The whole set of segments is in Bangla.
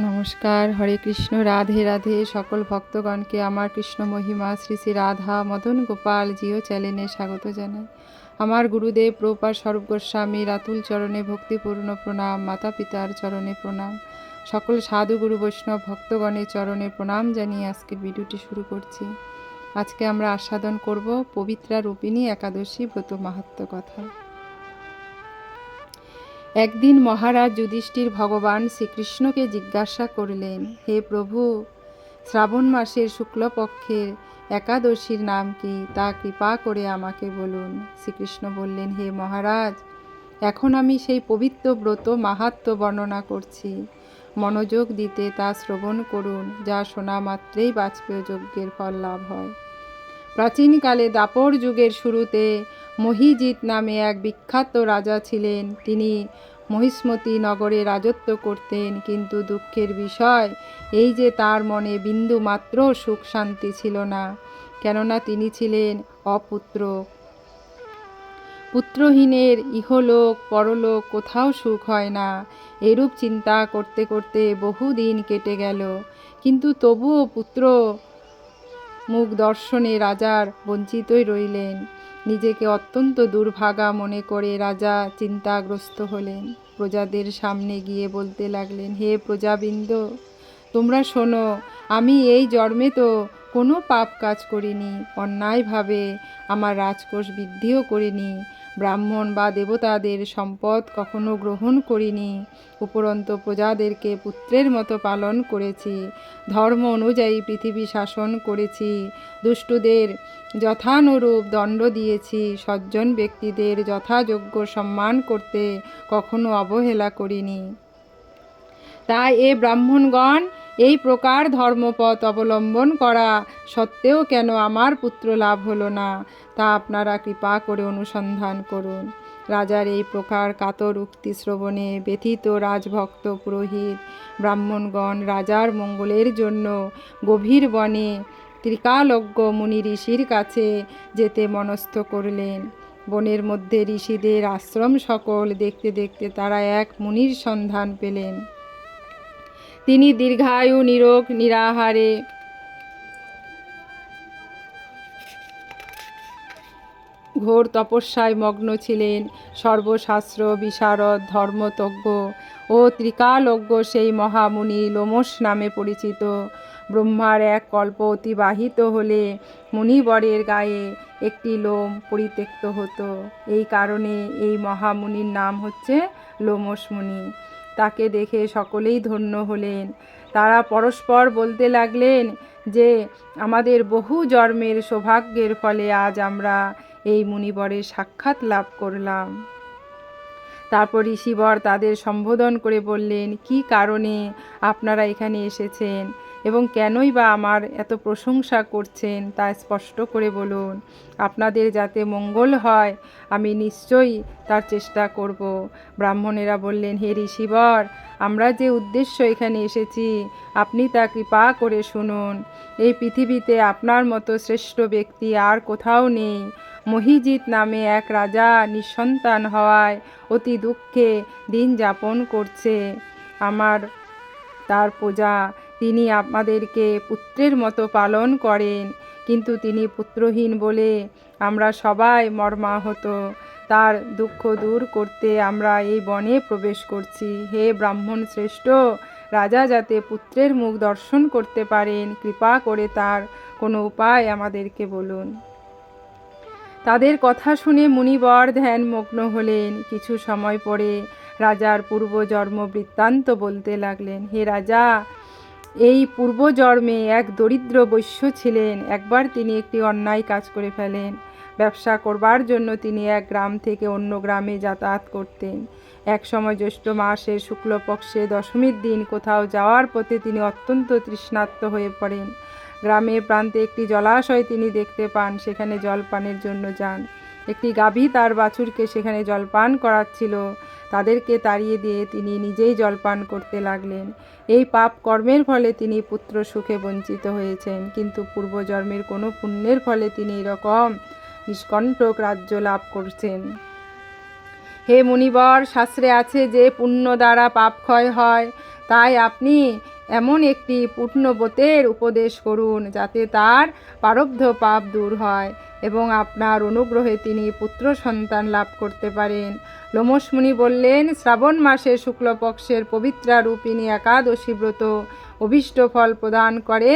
নমস্কার, হরে কৃষ্ণ, রাধে রাধে। সকল ভক্তগণকে আমার কৃষ্ণ মহিমা শ্রী শ্রী রাধা মদন গোপাল জিও চ্যানেলে স্বাগত জানাই। আমার গুরুদেব প্রভুপাদ স্বরূপ গোস্বামীর আতুল চরণে ভক্তিপূর্ণ প্রণাম, মাতা পিতার চরণে প্রণাম, সকল সাধু গুরু বৈষ্ণব ভক্তগণের চরণে প্রণাম জানিয়ে আজকের ভিডিওটি শুরু করছি। আজকে আমরা আস্বাদন করব পবিত্রা রূপিণী একাদশী ব্রত মাহাত্ম্য কথা। একদিন মহারাজ যুধিষ্ঠির ভগবান শ্রীকৃষ্ণকে জিজ্ঞাসা করলেন, হে প্রভু, শ্রাবণ মাসের শুক্লপক্ষের একাদশীর নাম কি, তা কৃপা করে আমাকে বলুন। শ্রীকৃষ্ণ বললেন, হে মহারাজ, এখন আমি সেই পবিত্র ব্রত মাহাত্ম্য বর্ণনা করছি। মনোযোগ দিতে তা শ্রবণ করুন, যা শোনা মাত্রেই বাজপেয় যজ্ঞের ফল লাভ হয়। প্রাচীনকালে দাপর যুগের শুরুতে মহিজিৎ নামে এক বিখ্যাত রাজা ছিলেন। তিনি মহিষ্মতি নগরে রাজত্ব করতেন, কিন্তু দুঃখের বিষয় এই যে তার মনে বিন্দু মাত্র সুখ শান্তি ছিল না, কেননা তিনি ছিলেন অপুত্র। পুত্রহীনের ইহলোক পরলোক কোথাও সুখ হয় না। এরূপ চিন্তা করতে করতে বহুদিন কেটে গেল, কিন্তু তবুও পুত্র মুখ দর্শনে রাজার বঞ্চিতই রইলেন। নিজেকে অত্যন্ত দুর্ভাগা মনে করে রাজা চিন্তাগ্রস্ত হলেন। প্রজাদের সামনে গিয়ে বলতে লাগলেন, হে প্রজাবৃন্দ, তোমরা শোনো, আমি এই জন্মে তো কোনো পাপ কাজ করিনি, অন্যায়ভাবে আমার রাজকোষ বৃদ্ধিও করিনি, ব্রাহ্মণ বা দেবতাদের সম্পদ কখনো গ্রহণ করিনি, উপরন্তু প্রজাদেরকে পুত্রের মতো পালন করেছি, ধর্ম অনুযায়ী পৃথিবী শাসন করেছি, দুষ্টুদের যথানুরূপ দণ্ড দিয়েছি, সজ্জন ব্যক্তিদের যথাযোগ্য সম্মান করতে কখনো অবহেলা করিনি। তাই এ ব্রাহ্মণগণ, এই প্রকার ধর্মপথ অবলম্বন করা সত্ত্বেও কেন আমার পুত্র লাভ হলো না, তা আপনারা কৃপা করে অনুসন্ধান করুন। রাজার এই প্রকার কাতর উক্তি শ্রবণে ব্যথিত রাজভক্ত পুরোহিত ব্রাহ্মণগণ রাজার মঙ্গলের জন্য গভীর বনে ত্রিকালজ্ঞ মুনি ঋষির কাছে যেতে মনস্থ করলেন। বনের মধ্যে ঋষিদের আশ্রম সকল দেখতে দেখতে তারা এক মুনির সন্ধান পেলেন। তিনি দীর্ঘায়ু, নিরোগ, নিরাহারে ঘোর তপস্যায় মগ্ন ছিলেন। সর্বশাস্ত্র বিশারদ, ধর্মতজ্ঞ ও ত্রিকালজ্ঞ সেই মহামুনি লোমশ নামে পরিচিত। ব্রহ্মার এক কল্প অতিবাহিত হলে মুনিবরের গায়ে একটি লোম পরিত্যক্ত হতো। এই কারণে এই মহামুনির নাম হচ্ছে লোমশ মুনি। তাকে দেখে সকলেই ধন্য হলেন। তারা পরস্পর বলতে লাগলেন যে আমাদের বহু জন্মের সৌভাগ্যের ফলে আজ আমরা এই মুনিবরের সাক্ষাৎ লাভ করলাম। তারপর ঋষিবর তাদের সম্বোধন করে বললেন, কি কারণে আপনারা এখানে এসেছেন এবং কেনই বা আমার এত প্রশংসা করছেন, তা স্পষ্ট করে বলুন। আপনাদের যাতে মঙ্গল হয় আমি নিশ্চয়ই তার চেষ্টা করব। ব্রাহ্মণেরা বললেন, হে ঋষিবর, আমরা যে উদ্দেশ্য এখানে এসেছি আপনি তা কৃপা করে শুনুন। এই পৃথিবীতে আপনার মতো শ্রেষ্ঠ ব্যক্তি আর কোথাও নেই। মহিজিৎ নামে এক রাজা নিঃসন্তান হওয়ায় অতি দুঃখে দিন যাপন করছে। তার প্রজা, তিনি আমাদেরকে পুত্রের মতো পালন করেন, কিন্তু তিনি পুত্রহীন বলে আমরা সবাই মর্মাহত। তার দুঃখ দূর করতে আমরা এই বনে প্রবেশ করছি। হে ব্রাহ্মণ শ্রেষ্ঠ, রাজা যাতে পুত্রের মুখ দর্শন করতে পারেন, কৃপা করে তার কোনো উপায় আমাদেরকে বলুন। তাদের কথা শুনে মুনিবর ধ্যানমগ্ন হলেন। কিছু সময় পরে রাজার পূর্বজন্ম বৃত্তান্ত বলতে লাগলেন। হে রাজা, এই পূর্বজন্মে এক দরিদ্র বৈশ্য ছিলেন। একবার তিনি একটি অন্যায় কাজ করে ফেলেন। ব্যবসা করবার জন্য তিনি এক গ্রাম থেকে অন্য গ্রামে যাতায়াত করতেন। এক সময় জ্যৈষ্ঠ মাসের শুক্লপক্ষে দশমীর দিন কোথাও যাওয়ার পথে তিনি অত্যন্ত তৃষ্ণার্ত হয়ে পড়েন। গ্রামের প্রান্তে একটি জলাশয় তিনি দেখতে পান, সেখানে জলপানের জন্য যান। একটি গাভী তার বাছুরকে সেখানে জলপান করাচ্ছিল। তাদেরকে তাড়িয়ে দিয়ে তিনি নিজেই জলপান করতে লাগলেন। এই পাপ কর্মের ফলে তিনি পুত্র সুখে বঞ্চিত হয়েছেন, কিন্তু পূর্বজন্মের কোনো পুণ্যের ফলে তিনি এরকম নিষ্কণ্টক রাজ্য লাভ করছেন। হে মুনিবর, শাস্ত্রে আছে যে পুণ্য দ্বারা পাপ ক্ষয় হয়, তাই আপনি এমন একটি পুণ্যব্রতের উপদেশ করুন যাতে তার প্রারব্ধ পাপ দূর হয় এবং আপনার অনুগ্রহে তিনি পুত্র সন্তান লাভ করতে পারেন। লোমশ মুনি বললেন, শ্রাবণ মাসের শুক্লপক্ষের পবিত্রা রূপিণী একাদশী ব্রত অভীষ্ট ফল প্রদান করে,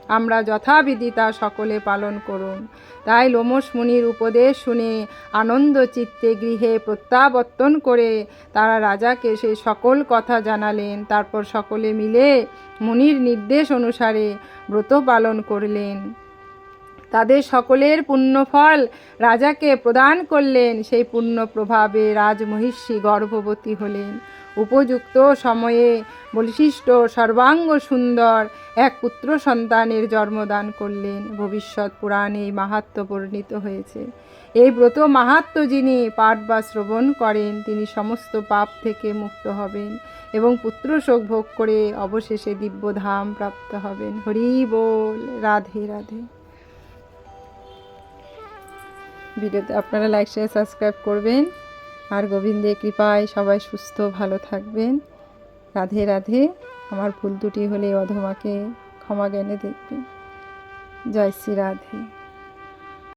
আমরা যথাবিধি তা সকলে পালন করুন। তাই লোমশ মুনির উপদেশ শুনে আনন্দ চিত্তে গৃহে প্রত্যাবর্তন করে তারা রাজাকে সেই সকল কথা জানালেন। তারপর সকলে মিলে মুনির নির্দেশ অনুসারে ব্রত পালন করলেন। তাদের সকলের পুণ্যফল রাজাকে প্রদান করলেন। সেই পুণ্য প্রভাবে রাজমহিষী গর্ভবতী হলেন। উপযুক্ত সময়ে বৈশিষ্ট্য সর্বাঙ্গ সুন্দর এক পুত্র সন্তানের জন্মদান করলেন। ভবিষ্যৎ পুরাণে এই মাহাত্ম্য বর্ণিত হয়েছে। এই ব্রত মাহাত্ম্য যিনি পাঠ বা শ্রবণ করেন তিনি সমস্ত পাপ থেকে মুক্ত হবেন এবং পুত্র শোক ভোগ করে অবশেষে দিব্যধাম প্রাপ্ত হবেন। হরি বল। রাধে রাধে। ভিডিওতে আপনারা লাইক শেয়ার সাবস্ক্রাইব করবেন। আর গোবিন্দের কৃপায় সবাই সুস্থ ভালো থাকবেন। রাধে রাধে। আমার ভুল ত্রুটি হলে অধমাকে ক্ষমা জ্ঞানে দেখবেন। জয় শ্রী রাধে।